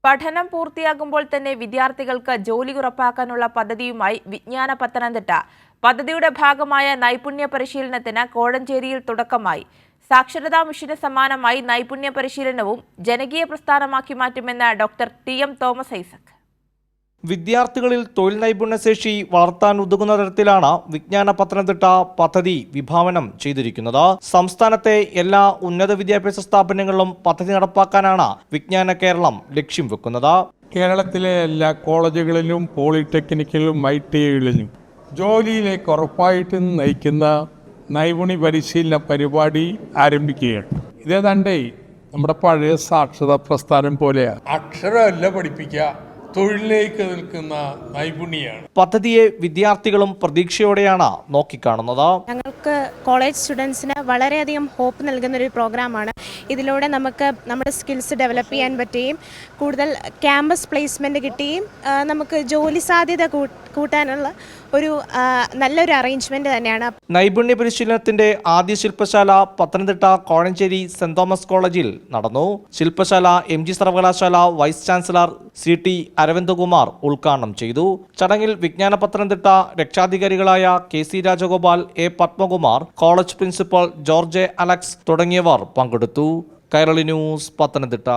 പഠനം പൂർത്തിയാകുമ്പോൾ തന്നെ വിദ്യാർത്ഥികൾക്ക് ജോലി ഉറപ്പാക്കാനുള്ള പദ്ധതിയുമായി വിജ്ഞാന പത്തനംതിട്ട. പദ്ധതിയുടെ ഭാഗമായ നൈപുണ്യ പരിശീലനത്തിന് കോഴഞ്ചേരിയിൽ തുടക്കമായി. സാക്ഷരതാ മിഷന് സമാനമായി നൈപുണ്യ പരിശീലനവും ജനകീയ പ്രസ്ഥാനമാക്കി മാറ്റുമെന്ന് ഡോക്ടർ ടി.എം. തോമസ് ഐസക്. വിദ്യാർത്ഥികളിൽ തൊഴിൽ നൈപുണ്യശേഷി വളർത്താൻ ഉതകുന്ന തരത്തിലാണ് വിജ്ഞാന പത്തനംതിട്ട പദ്ധതി വിഭാവനം ചെയ്തിരിക്കുന്നത്. സംസ്ഥാനത്തെ എല്ലാ ഉന്നത വിദ്യാഭ്യാസ സ്ഥാപനങ്ങളിലും പദ്ധതി നടപ്പാക്കാനാണ് വിജ്ഞാന കേരളം ലക്ഷ്യം വെക്കുന്നത്. കേരളത്തിലെ എല്ലാ കോളേജുകളിലും പോളിടെക്നിക്കിലും ITIകളിലും ജോലിയിലേക്ക് ഉറപ്പായിട്ടും നയിക്കുന്ന നൈപുണ്യ പരിശീലന പരിപാടി ആരംഭിക്കുകയാണ്. ഇതേതാണ്ടേ നമ്മുടെ പഴയ സാക്ഷരതാ പ്രസ്ഥാനം പോലെയാണ്. അക്ഷരമല്ല പഠിപ്പിക്കുക, തൊഴിലിലേക്ക് നിൽക്കുന്ന നൈപുണ്യാണ്. പദ്ധതിയെ വിദ്യാർത്ഥികളും പ്രതീക്ഷയോടെയാണ് നോക്കിക്കാണുന്നത്. ഞങ്ങൾക്ക് കോളേജ് സ്റ്റുഡൻസിന് വളരെയധികം ഹോപ്പ് നൽകുന്ന ഒരു പ്രോഗ്രാമാണ്. ഇതിലൂടെ നമുക്ക് നമ്മുടെ സ്കിൽസ് ഡെവലപ്പ് ചെയ്യാൻ പറ്റുകയും കൂടുതൽ ക്യാമ്പസ് പ്ലേസ്മെൻറ്റ് കിട്ടുകയും നമുക്ക് ജോലി സാധ്യത കൂട്ടാനുള്ള ഒരു നല്ലൊരു അറേഞ്ച്മെന്റ് തന്നെയാണ്. നൈപുണ്യ പരിശീലനത്തിന്റെ ആദ്യ ശില്പശാല പത്തനംതിട്ട കോഴഞ്ചേരി സെന്റ് തോമസ് കോളേജിൽ നടന്നു. ശില്പശാല MG സർവകലാശാല വൈസ് ചാൻസലർ CT അരവിന്ദകുമാർ ഉദ്ഘാടനം ചെയ്തു. ചടങ്ങിൽ വിജ്ഞാന പത്തനംതിട്ട രക്ഷാധികാരികളായ KC Rajagopal, A Padmakumar, college principal George Alex തുടങ്ങിയവർ പങ്കെടുത്തു. കൈരളി ന്യൂസ്, പത്തനംതിട്ട.